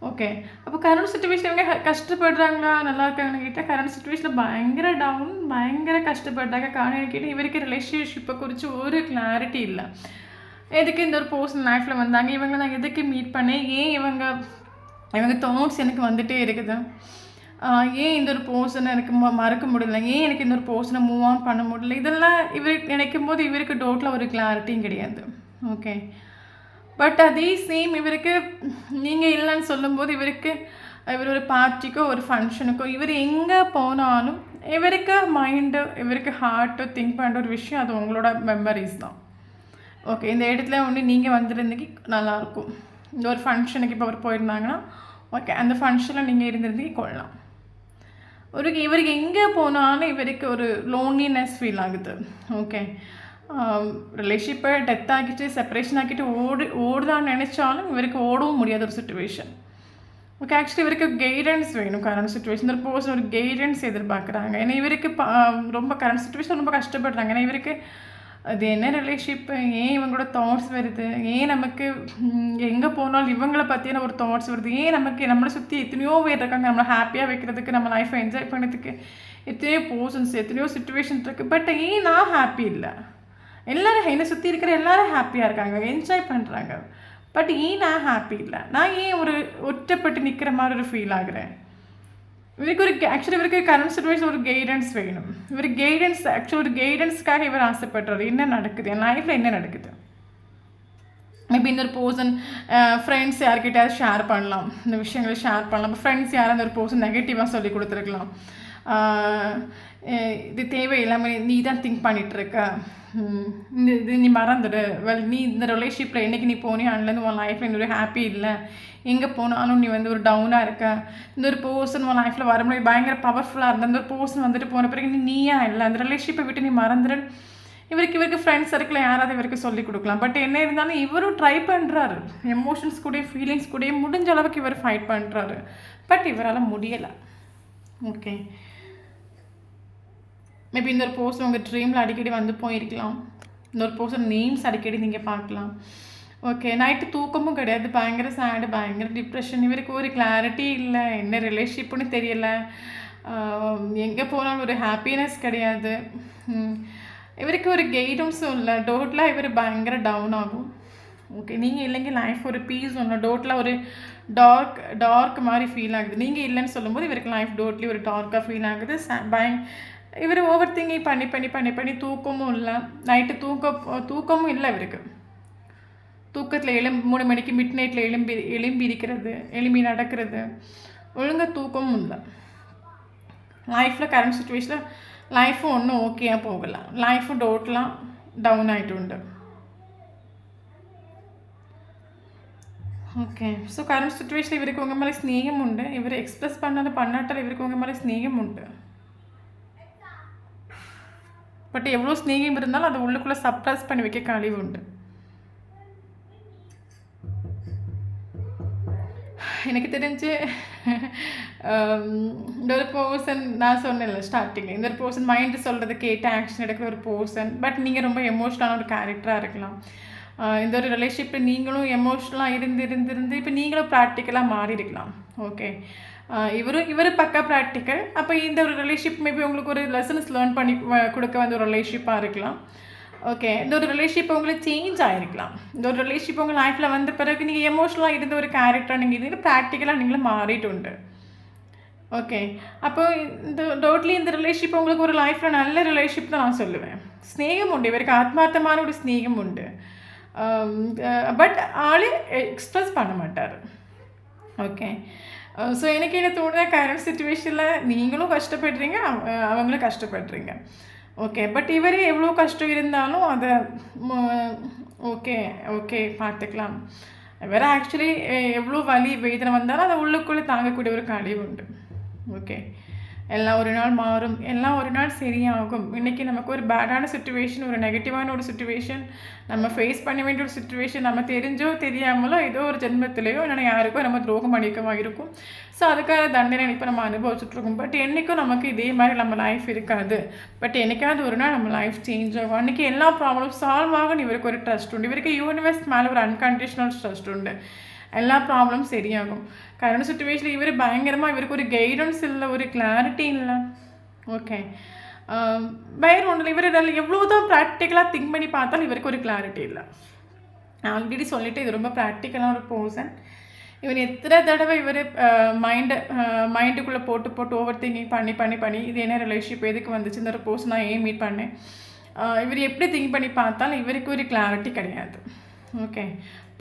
ஓகே, அப்போ கரண்ட் சுச்சுவேஷன் இவங்க கஷ்டப்படுறாங்களா நல்லா இருக்காங்கன்னு கேட்டால் கரண்ட் சுச்சுவேஷனில் பயங்கர டவுன், பயங்கர கஷ்டப்படுறாங்க. காரணம் கேட்டால் இவருக்கு ரிலேஷன்ஷிப்பை குறித்து ஒரு கிளாரிட்டி இல்லை. எதுக்கு இந்த ஒரு பர்சன் லைஃப்பில் வந்தாங்க, இவங்களை நான் எதுக்கு மீட் பண்ணேன், ஏன் இவங்க தாட்ஸ் எனக்கு வந்துகிட்டே இருக்குது, ஏன் இந்த ஒரு பர்சனை எனக்கு மறக்க முடியல, ஏன் எனக்கு இந்த ஒரு பர்சனை மூவ் ஆன் பண்ண முடியல, இதெல்லாம் இவர் நினைக்கும் போது இவருக்கு டோட்டலாக ஒரு கிளாரிட்டியும் கிடையாது. ஓகே, பட் அதே சேம் இவருக்கு நீங்கள் இல்லைன்னு சொல்லும்போது இவர் ஒரு பார்ட்டிக்கோ ஒரு ஃபங்க்ஷனுக்கோ இவர் எங்கே போனாலும் இவருக்கு மைண்டு இவருக்கு ஹார்ட்டு திங்க் பண்ணுற ஒரு விஷயம் அது உங்களோட மெமரிஸ் தான். ஓகே, இந்த இடத்துல ஒன்று நீங்கள் வந்துருந்தீங்க நல்லாயிருக்கும். இந்த ஒரு ஃபங்க்ஷனுக்கு இப்போ அவர் போயிருந்தாங்கன்னா ஓகே, அந்த ஃபங்க்ஷனில் நீங்கள் இருந்திருந்தீங்க கொள்ளலாம். இவருக்கு எங்கே போனாலும் இவருக்கு ஒரு லோன்லினஸ் ஃபீல் ஆகுது. ஓகே, ரிலேஷன்ஷிப்பை டெத் ஆக்கிட்டு செப்பரேஷன் ஆக்கிட்டு ஓடுதான்னு நினச்சாலும் இவருக்கு ஓடவும் முடியாத ஒரு சுச்சுவேஷன். ஓகே, ஆக்சுவலி இவருக்கு கைடன்ஸ் வேணும். கரண்ட் சுச்சுவேஷன் ஒரு பர்சன் ஒரு கைடன்ஸ் எதிர்பார்க்குறாங்க. ஏன்னா இவருக்கு ரொம்ப கரண்ட் சுச்சுவேஷன் ரொம்ப கஷ்டப்படுறாங்க. ஏன்னா இவருக்கு அது என்ன ரிலேஷன்ஷிப்பு, ஏன் இவங்களோட தாட்ஸ் வருது, ஏன் நமக்கு எங்கே போனாலும் இவங்களை பற்றியான ஒரு தாட்ஸ் வருது, ஏன் நம்மளை சுற்றி எத்தனையோ பேர் இருக்காங்க நம்மளை ஹாப்பியாக வைக்கிறதுக்கு, நம்ம லைஃப்பை என்ஜாய் பண்ணுறதுக்கு எத்தனையோ பர்சன்ஸ் எத்தனையோ சுச்சுவேஷன்ஸ் இருக்குது. பட் ஏன் நான் ஹாப்பி இல்லை, எல்லோரும் என்னை சுற்றி இருக்கிற எல்லோரும் ஹாப்பியாக இருக்காங்க, என்ஜாய் பண்ணுறாங்க, பட் ஏன் நான் ஹாப்பி இல்லை, நான் ஏன் ஒரு ஒற்றப்பட்டு நிற்கிற மாதிரி ஒரு ஃபீல் ஆகுறேன். இவருக்கு கரண்ட் சுச்சுவேஷன் ஒரு கைடன்ஸ் வேணும். இவர் கைடன்ஸ் ஆக்சுவலி ஒரு கைடன்ஸ்க்காக இவர் ஆசைப்படுறாரு. என்ன நடக்குது என் லைஃப்பில், என்ன நடக்குது. மேபி இந்த ஒரு பர்சன் ஃப்ரெண்ட்ஸ் யார்கிட்டயாவது ஷேர் பண்ணலாம், இந்த விஷயங்களை ஷேர் பண்ணலாம். ஃப்ரெண்ட்ஸ் யாராவது ஒரு பர்சன் நெகட்டிவாக சொல்லி கொடுத்துருக்கலாம், இது தேவையில்லாமல் நீ தான் திங்க் பண்ணிகிட்ருக்க, இது நீ மறந்துடு, நீ இந்த ரிலேஷன்ஷிப்பில் என்றைக்கு நீ போனே அதுலேருந்து உன் லைஃப்பில் இன்னொரு ஹாப்பி இல்லை, எங்கே போனாலும் நீ ஒரு டவுனாக இருக்க, இந்த ஒரு பர்சன் உன் லைஃப்பில் வரும்போது பயங்கர பவர்ஃபுல்லாக இருந்த இந்த ஒரு பர்சன் வந்துட்டு போன பிறகு நீயா இல்லை, அந்த ரிலேஷன்ஷிப்பை விட்டு நீ மறந்துடுன்னு இவருக்கு ஃப்ரெண்ட்ஸ் சர்க்கிளில் யாராவது இவருக்கு சொல்லிக் கொடுக்கலாம். பட் என்ன இருந்தாலும் இவரும் ட்ரை பண்ணுறாரு, எமோஷன்ஸ் கூட ஃபீலிங்ஸ் கூட முடிஞ்ச அளவுக்கு இவர் ஃபைட் பண்ணுறாரு. பட் இவரால் முடியலை. ஓகே, மேபி இந்த ஒரு பர்சன் உங்கள் ட்ரீமில் அடிக்கடி வந்து போயிருக்கலாம். இந்த ஒரு பர்சன் நேம்ஸ் அடிக்கடி நீங்கள் பார்க்கலாம். ஓகே, நைட்டு தூக்கமும் கிடையாது, பயங்கர சேடு, பயங்கர டிப்ரெஷன், இவருக்கு ஒரு கிளாரிட்டி இல்லை, என்ன ரிலேஷன்ஷிப்னு தெரியலை, எங்கே போனாலும் ஒரு ஹாப்பினஸ் கிடையாது, இவருக்கு ஒரு கைடன்ஸும் இல்லை, டோட்டலாக இவர் பயங்கர டவுன் ஆகும். ஓகே, நீங்கள் இல்லைங்க லைஃப் ஒரு பீஸ் ஒன்று, டோட்டலாக ஒரு டார்க் மாதிரி ஃபீல் ஆகுது. நீங்கள் இல்லைன்னு சொல்லும்போது இவருக்கு லைஃப் டோட்லி ஒரு டார்க்காக ஃபீல் ஆகுது. இவர் ஓவர் திங்கிங் பண்ணி பண்ணி பண்ணி பண்ணி தூக்கமும் இல்லை, நைட்டு தூக்கமும் இல்லை இவருக்கு. தூக்கத்தில் 3 மணிக்கு மிட் நைட்டில் எலும்பி இருக்கிறது, எலும்பி நடக்கிறது, ஒழுங்காக தூக்கமும் இல்லை. லைஃப்பில் கரண்ட் சுச்சுவேஷனில் லைஃப்பும் ஒன்றும் ஓகேயாக போகலாம், லைஃப்பும் டோட்டலாக டவுன் ஆகிட்டு உண்டு. ஓகே, ஸோ கரண்ட் சுச்சுவேஷனில் இவருக்கு உங்கள் மேலே ஸ்நேகம் உண்டு, இவர் எக்ஸ்பிரஸ் பண்ணாட்டால் இவருக்கு உங்கள் மேலே ஸ்நேகம் உண்டு. பட் எவ்வளோ ஸ்நேகம் இருந்தாலும் அதை உள்ளுக்குள்ளே சப்ரஸ் பண்ணி வைக்க கழிவு உண்டு. எனக்கு தெரிஞ்சு இந்த ஒரு பர்சன் நான் சொன்னேன்ல ஸ்டார்டிங்கில், இந்த ஒரு பர்சன் மைண்டு சொல்கிறது கேட்டு ஆக்ஷன் எடுக்கிற ஒரு பர்சன். பட் நீங்கள் ரொம்ப எமோஷ்னலான ஒரு கேரக்டராக இருக்கலாம். இந்த ஒரு ரிலேஷன்ஷிப்பில் நீங்களும் எமோஷ்னலாக இருந்து இப்போ நீங்களும் ப்ராக்டிக்கலாக மாறி இருக்கலாம். ஓகே, இவர் பக்கா ப்ராக்டிக்கல். அப்போ இந்த ஒரு ரிலேஷன்ஷிப் மேபி உங்களுக்கு ஒரு லெசன்ஸ் லேர்ன் பண்ணி கொடுக்க வந்து ஒரு ரிலேஷன்ஷிப்பாக இருக்கலாம். ஓகே, இந்த ஒரு ரிலேஷன்ஷிப் உங்களுக்கு சேஞ்ச் ஆகிருக்கலாம். இந்த ஒரு ரிலேஷன்ஷிப் உங்கள் லைஃப்பில் வந்த பிறகு நீங்கள் எமோஷ்னலாக இருந்த ஒரு கேரக்டராக நீங்கள் இருந்து ப்ராக்டிக்கலாக நீங்களும் மாறிட்டு உண்டு. ஓகே, அப்போ இந்த டோட்லி இந்த ரிலேஷன்ஷிப் உங்களுக்கு ஒரு லைஃப்பில் நல்ல ரிலேஷன்ஷிப் தான் நான் சொல்லுவேன். ஸ்நேகம் உண்டு, இவருக்கு ஆத்மார்த்தமான ஒரு ஸ்நேகம் உண்டு. பட் ஆள் எக்ஸ்பிரஸ் பண்ண மாட்டார். ஓகே, ஸோ எனக்கு என்ன தோணுதா, கரண்ட் சுச்சுவேஷனில் நீங்களும் கஷ்டப்படுறீங்க, அவங்களும் கஷ்டப்படுறீங்க. ஓகே, பட் இவரே எவ்வளோ கஷ்டம் இருந்தாலும் அதை ஓகே பார்த்துக்கலாம். வேறு ஆக்சுவலி எவ்வளோ வலி வேதனை வந்தாலும் அதை உள்ளுக்குள்ளே தாங்கக்கூடிய ஒரு கழிவு உண்டு. ஓகே, எல்லாம் ஒரு நாள் மாறும், எல்லாம் ஒரு நாள் சரியாகும். இன்றைக்கி நமக்கு ஒரு பேடான சுச்சுவேஷன், ஒரு நெகட்டிவான ஒரு சுச்சுவேஷன், நம்ம ஃபேஸ் பண்ண வேண்டிய ஒரு சுச்சுவேஷன், நம்ம தெரிஞ்சோ தெரியாமலோ ஏதோ ஒரு ஜென்மத்திலேயோ இல்லைனா யாருக்கோ நம்ம துரோகம் பண்ணிக்கமாக இருக்கும். ஸோ அதுக்காக தண்டனை இப்போ நம்ம அனுபவிச்சுட்ருக்கோம். பட் என்றைக்கும் நமக்கு இதே மாதிரி நம்ம லைஃப் இருக்காது. பட் என்றைக்காவது ஒரு நாள் நம்ம லைஃப் சேஞ்ச் ஆகும். அன்றைக்கி எல்லா ப்ராப்ளம் சால்வ் ஆகும். இவருக்கு ஒரு ட்ரஸ்ட் உண்டு, இவருக்கு யூனிவர்ஸ் மேலே ஒரு அன்கண்டிஷனல் ட்ரஸ்ட் உண்டு, எல்லா ப்ராப்ளம் சரியாகும். கரண்ட் சுச்சுவேஷனில் இவர் பயங்கரமாக இவருக்கு ஒரு கைடன்ஸ் இல்லை, ஒரு கிளாரிட்டி இல்லை. ஓகே, வேறு ஒன்றில் இவர் எவ்வளோ தான் ப்ராக்டிக்கலாக திங்க் பண்ணி பார்த்தாலும் இவருக்கு ஒரு கிளாரிட்டி இல்லை. நான் ஆல்ரெடி சொல்லிவிட்டு இது ரொம்ப ப்ராக்டிக்கலான ஒரு பர்சன். இவர் எத்தனை தடவை இவர் மைண்டுக்குள்ளே போட்டு போட்டு ஓவர் திங்கிங் பண்ணி பண்ணி பண்ணி இது என்ன ரிலேஷன்ஷிப் எதுக்கு வந்துச்சு, இந்த ஒரு பர்சன் நான் ஏன் மீட் பண்ணேன், இவர் எப்படி திங்க் பண்ணி பார்த்தாலும் இவருக்கு ஒரு கிளாரிட்டி கிடையாது. ஓகே,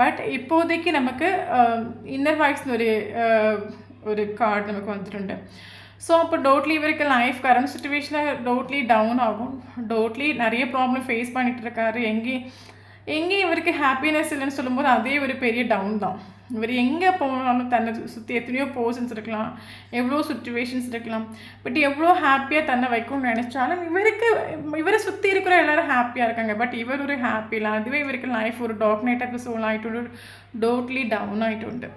பட் இப்போதைக்கு நமக்கு இன்னர் வாய்ஸ்னு ஒரு கார்டு நமக்கு வந்துട്ടുണ്ട്. ஸோ அப்போ டோட்லி இவருக்கு லைஃப் கரண்ட் சுச்சுவேஷனில் டோட்லி டவுன் ஆகும். டோட்லி நிறைய ப்ராப்ளம் ஃபேஸ் பண்ணிகிட்டு இருக்காரு. எங்கேயும் இவருக்கு ஹாப்பினஸ் இல்லைன்னு சொல்லும்போது அதே ஒரு பெரிய டவுன் தான். இவர் எங்கே போனாலும் தன்னை சுற்றி எத்தனையோ பர்சன்ஸ் இருக்கலாம், எவ்வளோ சுச்சுவேஷன்ஸ் இருக்கலாம், பட் எவ்வளோ ஹாப்பியாக தன்னை வைக்கணும்னு நினச்சாலும் இவரை சுற்றி இருக்கிற எல்லோரும் ஹாப்பியாக இருக்காங்க. பட் இவர் ஒரு ஹாப்பி இல்லை. அதுவே இவருக்கு லைஃப் ஒரு டார்க் நைட் எபிசோட் ஆகிட்டு டோட்லி டவுன் ஆகிட்டு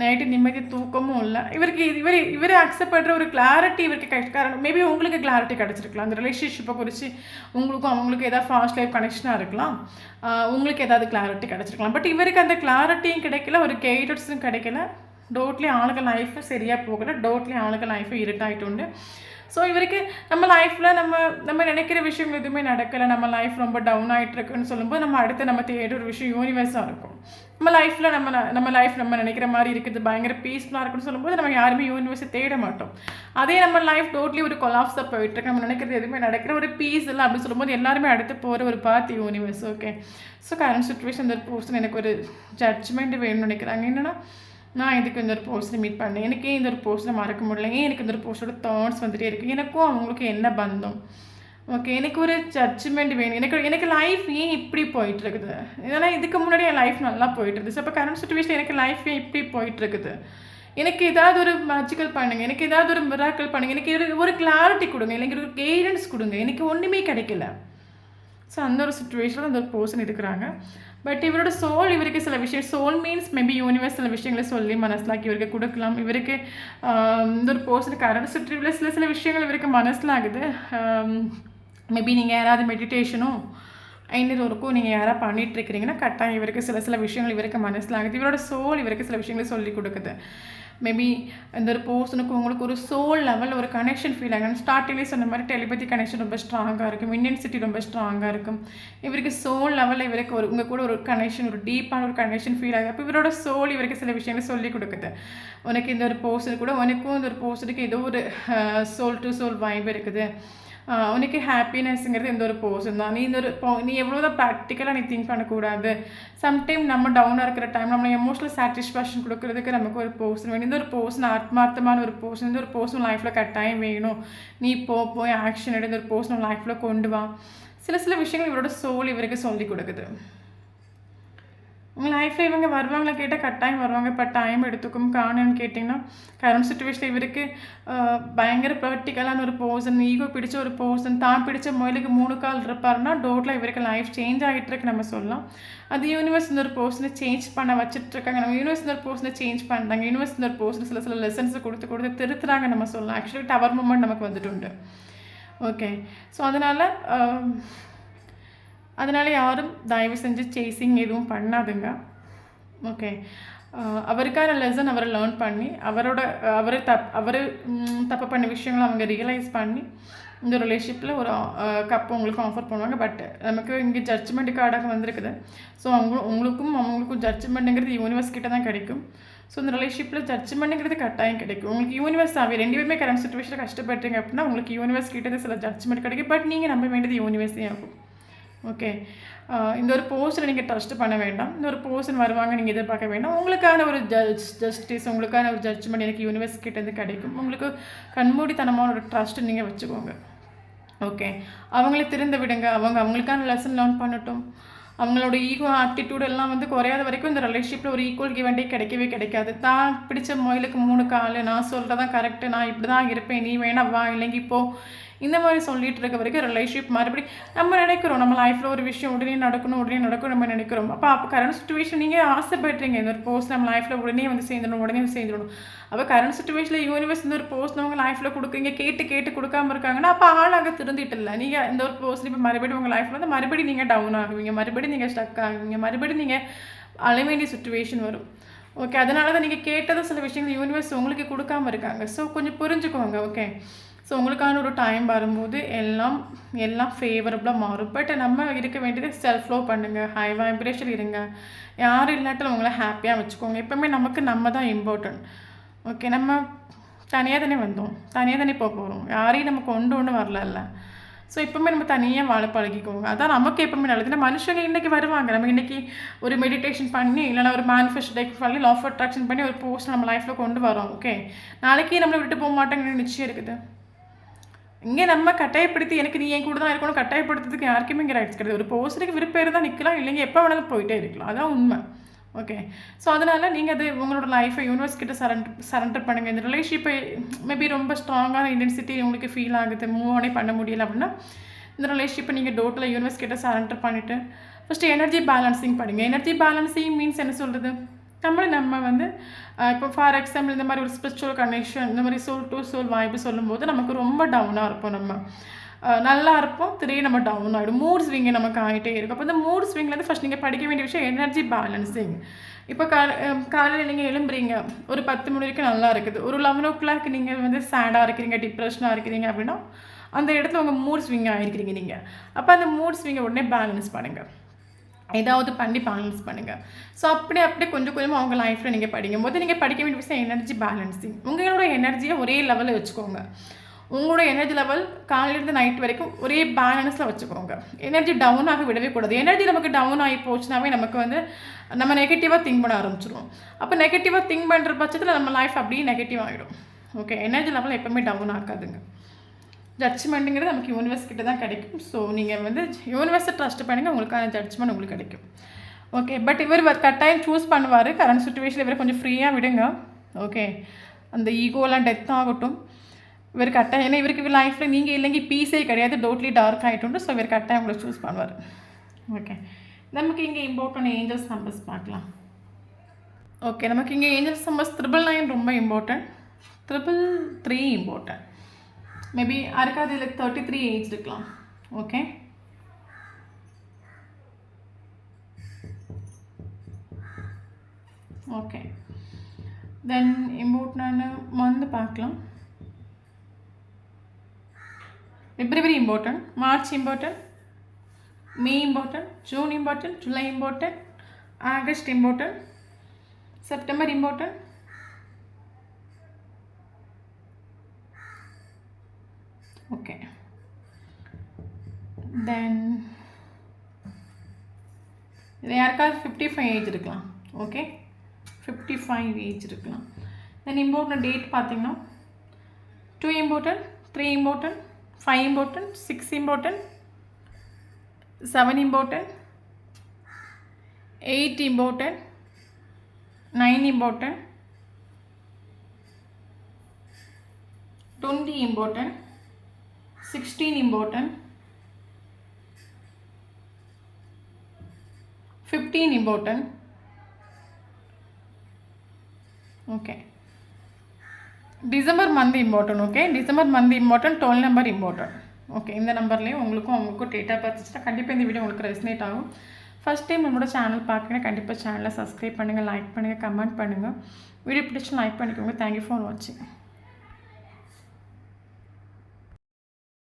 நைட்டு நிம்மதி தூக்கமும் இல்லை. இவரை அக்செப்ட் பண்ணுற ஒரு கிளாரிட்டி இவருக்கு காரணம் மேபி உங்களுக்கு கிளாரிட்டி கிடச்சிருக்கலாம். அந்த ரிலேஷன்ஷிப்பை குறித்து உங்களுக்கும் அவங்களுக்கு ஏதாவது ஃபாஸ்ட் லைஃப் கனெக்ஷனாக இருக்கலாம், உங்களுக்கு ஏதாவது கிளாரிட்டி கிடச்சிருக்கலாம். பட் இவருக்கு அந்த கிளாரிட்டியும் கிடைக்கல, ஒரு கைடன்ஸும் கிடைக்கல. டோட்லி ஆளுக்கு லைஃபு சரியாக போகலை, டோட்லி ஆளுக்கு லைஃபு இருட்டாகிட்டு. ஸோ இவருக்கு நம்ம லைஃப்பில் நம்ம நினைக்கிற விஷயங்கள் எதுவுமே நடக்கலை, நம்ம லைஃப் ரொம்ப டவுன் ஆகிட்டுருக்குன்னு சொல்லும்போது நம்ம அடுத்து நம்ம தேடுற ஒரு விஷயம் யூனிவர்ஸாக இருக்கும். நம்ம லைஃப்பில் நம்ம லைஃப் நம்ம நினைக்கிற மாதிரி இருக்குது, பயங்கர பீஸ்ஃபுல்லாக இருக்குன்னு சொல்லும்போது நம்ம யாருமே யூனிவர்ஸை தேட மாட்டோம். அதே நம்ம லைஃப் டோட்லி ஒரு கொலாப்ஸாக போயிட்டுருக்கு, நம்ம நினைக்கிறது எதுவுமே நடக்கிற ஒரு பீஸ் இல்லை அப்படின்னு சொல்லும்போது எல்லாருமே அடுத்து போகிற ஒரு பாத்தி universe. Okay, so current situation இந்த பர்சன் எனக்கு ஒரு ஜட்ஜ்மெண்ட் வேணும்னு நினைக்கிறாங்க. என்னென்னா, நான் இதுக்கு இந்த ஒரு போஸ்ட்டை மீட் பண்ணேன், எனக்கு இந்த ஒரு போஸ்ட்டை மறக்க முடியல, எனக்கு இந்த ஒரு போஸ்ட்டோட தாட்ஸ் வந்துகிட்டே இருக்குது, எனக்கும் அவங்களுக்கு என்ன பந்தம், ஓகே எனக்கு ஒரு ஜட்ஜ்மெண்ட் வேணும், எனக்கு லைஃப் ஏன் இப்படி போயிட்டுருக்குது, இதெல்லாம் இதுக்கு முன்னாடி என் லைஃப் நல்லா போயிட்டுருக்குது. ஸோ இப்போ கரண்ட் சுச்சுவேஷன் எனக்கு லைஃப் ஏன் இப்படி போயிட்டுருக்குது, எனக்கு ஏதாவது ஒரு மேஜிக்கல் பண்ணுங்கள், எனக்கு ஏதாவது ஒரு மிராக்கல் பண்ணுங்கள், எனக்கு ஒரு கிளாரிட்டி கொடுங்க, எனக்கு ஒரு கைடன்ஸ் கொடுங்க, எனக்கு ஒன்றுமே கிடைக்கல. ஸோ அந்த ஒரு சுச்சுவேஷனில் அந்த ஒரு பர்சன் இருக்கிறாங்க. பட் இவரோட சோல் இவருக்கு சில விஷயம், சோல் மீன்ஸ் மேபி யூனிவர்ஸ் சில விஷயங்களை சொல்லி மனசிலாக்கி இவருக்கு கொடுக்கலாம். இவருக்கு இந்த ஒரு பர்சனுக்கு கரண்ட் சுற்றுவில் சில விஷயங்கள் இவருக்கு மனசிலாகுது. மேபி நீங்கள் யாராவது மெடிடேஷனும் ஐநூறு ஒர்க்கும் நீங்கள் யாராவது பண்ணிகிட்ருக்கிறீங்கன்னா கட்டாயம் இவருக்கு சில விஷயங்கள் இவருக்கு மனசிலாகுது. இவரோட சோல் இவருக்கு சில விஷயங்களை சொல்லி கொடுக்குது. மேபி இந்த ஒரு பர்சனுக்கு உங்களுக்கு ஒரு சோல் லெவலில் ஒரு கனெக்ஷன் ஃபீல் ஆகும். ஸ்டார்டிங்லேயே சொன்ன மாதிரி டெலிபதி கனெக்ஷன் ரொம்ப ஸ்ட்ராங்காக இருக்கும், இன்டென்சிட்டி ரொம்ப ஸ்ட்ராங்காக இருக்கும். இவருக்கு சோல் லெவலில் இவருக்கு உங்கள் கூட ஒரு கனெக்ஷன், ஒரு டீப்பான ஒரு கனெக்ஷன் ஃபீல் ஆகுது. அப்போ இவரோட சோல் இவருக்கு சில விஷயங்களை சொல்லி கொடுக்குது. உனக்கு இந்த ஒரு பர்சன் கூட உனக்கும் இந்த ஒரு பர்சனுக்கு ஏதோ ஒரு சோல் டு சோல் வைப் இருக்குது, உனக்கு ஹாப்பினஸ்ங்கிறது இந்த ஒரு பர்சன் தான். நீ எவ்வளோதான் ப்ராக்டிக்கலாக நீ திங்க் பண்ணக்கூடாது. சம்டைம் நம்ம டவுனாக இருக்கிற டைம் நம்மளை எமோஷனல் சாட்டிஸ்ஃபேக்ஷன் கொடுக்குறதுக்கு நமக்கு ஒரு பர்சன் வேணும். இந்த ஒரு பர்சன் ஆத்மார்த்தமான ஒரு பர்சன், இந்த ஒரு பர்சன் லைஃப்பில் கட்டாயம் வேணும். நீ போய் ஆக்ஷன் எடுத்து இந்த ஒரு பர்சன் லைஃப்பில் கொண்டு வா. சில விஷயங்கள் இவரோட சோல் இவருக்கு சொல்லி கொடுக்குது. உங்கள் லைஃப்பில் இவங்க வருவாங்களா கேட்டால் கட்டாயம் வருவாங்க, இப்போ டைம் எடுத்துக்கும். காரணம்னு கேட்டிங்கன்னா கரண்ட் சுச்சுவேஷனில் இவருக்கு பயங்கர ப்ராக்டிக்கலான ஒரு பர்சன், ஈகோ பிடிச்ச ஒரு பர்சன், தான் பிடிச்ச முயலுக்கு 3 கால் இருப்பாருன்னா டோட்டலாக இவருக்கு லைஃப் சேஞ்ச் ஆகிட்டுருக்கு நம்ம சொல்லலாம். அது யூனிவர்ஸ் இந்த ஒரு பர்சனை சேஞ்ச் பண்ண வச்சுட்ருக்காங்க. நம்ம யூனிவர்ஸ் இந்த ஒரு பர்சனை சேஞ்ச் பண்ணுறாங்க. யூனிவர்ஸ் இந்த ஒரு பர்சனை சில லெசன்ஸை கொடுத்து திருத்துறாங்க நம்ம சொல்லலாம். ஆக்சுவலி டவர் மூமெண்ட் நமக்கு வந்துட்டு உண்டு. ஓகே, ஸோ அதனால் யாரும் தயவு செஞ்சு சேசிங் எதுவும் பண்ணாதுங்க. ஓகே, அவருக்கான லெசன் அவரை லேர்ன் பண்ணி அவர் தப்பு பண்ண விஷயங்களை அவங்க ரியலைஸ் பண்ணி இந்த ரிலேஷன்ஷிப்பில் ஒரு கப் உங்களுக்கு ஆஃபர் பண்ணுவாங்க. பட் நமக்கு இங்கே ஜட்ஜ்மெண்ட் கார்டாக வந்திருக்குது. ஸோ அவங்களுக்கும் ஜட்ஜ்மெண்ட்டுங்கிறது யூனிவர்ஸ் கிட்ட தான் கிடைக்கும். ஸோ இந்த ரிலேஷன்ஷிப்பில் ஜட்ஜ்மெண்ட்டுங்கிறது கட்டாயம் கிடைக்கும். உங்களுக்கு யூனிவர்ஸ் ரெண்டு பேருமே கரண்ட் சுச்சுவேஷனில் கஷ்டப்பட்டீங்க அப்படின்னா உங்களுக்கு யூனிவர்ஸ் கிட்டே சில ஜட்ஜ்மெண்ட் கிடைக்கும். பட் நீங்கள் நம்ப வேண்டியது யூனிவர்ஸே ஆகும். ஓகே, இந்த ஒரு பர்சனை நீங்கள் ட்ரஸ்ட் பண்ண வேண்டாம். இந்த ஒரு பர்சன் வருவாங்க நீங்கள் எதிர்பார்க்க வேண்டாம். உங்களுக்கான ஒரு ஜஸ்டிஸ், உங்களுக்கான ஒரு ஜட்ஜ்மெண்ட் எனக்கு யூனிவர்ஸ் கிட்டேருந்து கிடைக்கும். உங்களுக்கு கண்மூடித்தனமான ஒரு ட்ரஸ்ட்டு நீங்கள் வச்சுக்கோங்க. ஓகே, அவங்களே திறந்து விடுங்க. அவங்களுக்கான லெசன் லேர்ன் பண்ணட்டும். அவங்களோட ஈகோ ஆட்டிடியூட் எல்லாம் குறையாத வரைக்கும் இந்த ரிலேஷன்ஷிப்பில் ஒரு ஈக்குவல் கிவ் அண்ட் டேக் கிடைக்கவே கிடைக்காது. தான் பிடிச்ச முயலுக்கு 3 கால், நான் சொல்கிறதான் கரெக்டு, நான் இப்படி தான் இருப்பேன், நீ வேணா வா, இல்லைங்க இப்போது இந்த மாதிரி சொல்லிட்டு இருக்க வரைக்கும் ரிலேஷன்ஷிப் மறுபடி நம்ம நினைக்கிறோம் நம்ம லைஃப்பில் ஒரு விஷயம் உடனே நடக்கணும் நம்ம நினைக்கிறோம். அப்போ கரண்ட் சுச்சுவேஷன் நீங்கள் ஆசைப்படுறீங்க இந்த ஒரு போஸ்ட் நம்ம லைஃப்பில் உடனே சேர்ந்துடணும். அப்போ கரண்ட் சுச்சுவேஷனில் யூனிவர்ஸ் இந்த ஒரு போஸ்ட் உங்கள் லைஃப்பில் கொடுக்குறீங்க, கேட்டு கொடுக்காம இருக்காங்கன்னா அப்போ ஆளாக திருந்திட்டு இல்லை. நீங்கள் இந்த ஒரு போஸ்ட் இப்போ மறுபடியும் உங்கள் லைஃப்பில் மறுபடியும் நீங்கள் டவுன் ஆகுவீங்க, மறுபடியும் நீங்கள் ஸ்டக் ஆகுவீங்க, மறுபடியும் நீங்கள் அழ வேண்டிய சுச்சுவேஷன் வரும். ஓகே, அதனால தான் நீங்கள் கேட்டதும் சில விஷயங்கள் யூனிவர்ஸ் உங்களுக்கு கொடுக்காம இருக்காங்க. ஸோ கொஞ்சம் புரிஞ்சுக்கோங்க. ஓகே, ஸோ உங்களுக்கான ஒரு டைம் வரும்போது எல்லாம் எல்லாம் ஃபேவரபுளாக மாறும். பட் நம்ம இருக்க வேண்டியது செல்ஃப் லவ் பண்ணுங்கள், ஹை வைப்ரேஷன் இருங்க. யாரும் இல்லாட்டில் உங்களை ஹாப்பியாக வச்சுக்கோங்க. எப்போவுமே நமக்கு நம்ம தான் இம்பார்ட்டன்ட். ஓகே, நம்ம தனியாக தானே வந்தோம், தனியாக தானே போக போகிறோம், யாரையும் நம்ம கொண்டு வரல. ஸோ எப்போவுமே நம்ம தனியாக வாழ பழகிக்கோங்க. அதான் நமக்கு எப்போவுமே நல்லது. ஏன்னா மனுஷங்க இன்றைக்கி வருவாங்க, நம்ம இன்றைக்கி ஒரு மெடிடேஷன் பண்ணி இல்லைனா ஒரு மேனிஃபெஸ்டேஷன் பண்ணி லா ஆஃப் அட்ராக்ஷன் பண்ணி ஒரு போஸ்ட் நம்ம லைஃப்பில் கொண்டு வரோம். ஓகே, நாளைக்கு நம்மளை விட்டு போக மாட்டாங்கன்னு நிச்சயம் இருக்குது. இங்கே நம்ம கட்டாயப்படுத்தி எனக்கு நீ என் கூட தான் இருக்கணும் கட்டாயப்படுத்துறதுக்கு யாருக்குமே இங்கே ரைட்ஸ் கிடையாது. ஒரு போஸ்டருக்கு விருப்பம் தான் நிற்கலாம், இல்லைங்க எப்போ வேணாலும் போயிட்டே இருக்கலாம். அதான் உண்மை. ஓகே, ஸோ அதனால் நீங்கள் அது உங்களோட லைஃப்பை யூனிவர்ஸ் கிட்ட சரண்டர் பண்ணுங்கள். இந்த ரிலேஷன்ஷிப்பை மேபி ரொம்ப ஸ்ட்ராங்கான இன்டென்சிட்டி உங்களுக்கு ஃபீல் ஆகுது, மூவ் ஆனே பண்ண முடியல அப்படின்னா இந்த ரிலேஷன்ஷிப்பை நீங்கள் டோட்டலாக யூனிவர்ஸ் கிட்ட சரண்டர் பண்ணிவிட்டு ஃபஸ்ட்டு எனர்ஜி பேலன்சிங் பண்ணுங்கள். எனர்ஜி பேலன்சிங் மீன்ஸ் என்ன சொல்கிறது, நம்ம வந்து இப்போ ஃபார் எக்ஸாம்பிள் இந்த மாதிரி ஒரு ஸ்பிரிச்சுவல் கனெக்ஷன், இந்த மாதிரி சோல் டு சோல் வாய்ப்பு சொல்லும்போது நமக்கு ரொம்ப டவுனாக இருப்போம். நம்ம நல்லா இருப்போம், திடீர்னு நம்ம டவுன் ஆகிடும், மூட் ஸ்விங்கு நமக்கு ஆகிட்டே இருக்கும். அப்போ இந்த மூட் ஸ்விங்லேருந்து ஃபஸ்ட் நீங்கள் படிக்க வேண்டிய விஷயம் எனர்ஜி பேலன்சிங். இப்போ காலையில் நீங்கள் எழும்புறீங்க, ஒரு 10 மணி வரைக்கும் நல்லா இருக்குது, ஒரு 11 o'clock நீங்கள் வந்து சேடாக இருக்கிறீங்க, டிப்ரெஷனாக இருக்கிறீங்க அப்படின்னா அந்த இடத்துல உங்கள் மூட் ஸ்விங் ஆகிருக்கிறீங்க நீங்கள். அப்போ அந்த மூட் ஸ்விங்கை உடனே பேலன்ஸ் பண்ணுங்கள், ஏதாவது பண்ணி பேலன்ஸ் பண்ணுங்கள். ஸோ அப்படியே கொஞ்சம் கொஞ்சமாக அவங்க லைஃப்பில் நீங்கள் படிக்கும் போது நீங்கள் படிக்க வேண்டிய விஷயம் எனர்ஜி பேலன்சிங். உங்களோட எனர்ஜியை ஒரே லெவலில் வச்சுக்கோங்க. உங்களோட எனர்ஜி லெவல் காலையிலேருந்து நைட் வரைக்கும் ஒரே பேலன்ஸில் வச்சுக்கோங்க. எனர்ஜி டவுன் ஆக விடவே கூடாது. எனர்ஜி நமக்கு டவுன் ஆகி போச்சுனாவே நமக்கு வந்து நம்ம நெகட்டிவாக திங்க் பண்ண ஆரம்பிச்சிடுவோம். அப்போ நெகட்டிவாக திங்க் பண்ணுற பட்சத்தில் நம்ம லைஃப் அப்படியே நெகட்டிவ் ஆகிடும். ஓகே, எனர்ஜி லெவல் எப்போவுமே டவுன் ஆகாதுங்க. ஜட்ஜ்மெண்ட்டுங்கிறது நமக்கு யூனிவர்ஸ் கிட்ட தான் கிடைக்கும். ஸோ நீங்கள் வந்து யூனிவர்ஸை ட்ரஸ்ட் பண்ணுங்கள், உங்களுக்கான ஜட்ஜ்மெண்ட் உங்களுக்கு கிடைக்கும். ஓகே, பட் இவர் கட்டாயம் சூஸ் பண்ணுவார். கரண்ட் சுச்சுவேஷனில் இவர் கொஞ்சம் ஃப்ரீயாக விடுங்க. ஓகே, அந்த ஈகோலாம் டெத் ஆகட்டும். இவர் கட்டாயம், ஏன்னா இவருக்கு லைஃப்பில் நீங்கள் இல்லைங்க பீஸே கிடையாது, டோட்லி டார்க் ஆகிட்டு. ஸோ இவர் கட்டாயம் உங்களை சூஸ் பண்ணுவார். ஓகே, நமக்கு இங்கே இம்பார்ட்டன்ட் ஏஞ்சல்ஸ் நம்பர்ஸ் பார்க்கலாம். ஓகே, நமக்கு இங்கே ஏஞ்சல்ஸ் நம்பர்ஸ் 999 ரொம்ப இம்பார்ட்டன்ட், 333 இம்பார்ட்டன்ட். மேபி யாருக்காவது இதில் 33 ஏஜ் இருக்கலாம். ஓகே, ஓகே, தென் இம்பார்ட்டன்டான மந்த் பார்க்கலாம். February important, March important, May important, June important, July important, August important, September important, okay, then யாருக்காவது 55 ஏஜ் இருக்கலாம். ஓகே, 55 ஏஜ் இருக்கலாம். தென் இம்பார்ட்டன்ட் டேட் பார்த்தீங்கன்னா 2 important, 3 important, 5 important, 6 important, 7 important, 8 important, 9 important, 20 important, 16 important, 15 important. Okay, December month important. Okay, December month important, 12 number important. Okay, இந்த நம்பர்லேயும் உங்களுக்கும் data பார்த்துச்சுன்னா கண்டிப்பாக இந்த video உங்களுக்கு resonate ஆகும். ஃபஸ்ட் டைம் நம்மளோட சேனல் பார்க்குறேன், கண்டிப்பாக சேனலை சப்ஸ்கிரைப் பண்ணுங்கள், லைக் பண்ணுங்கள், கமெண்ட் பண்ணுங்கள். வீடியோ பிடிச்சி லைக் பண்ணிக்கோங்க. தேங்க்யூ ஃபார் வாட்சிங்.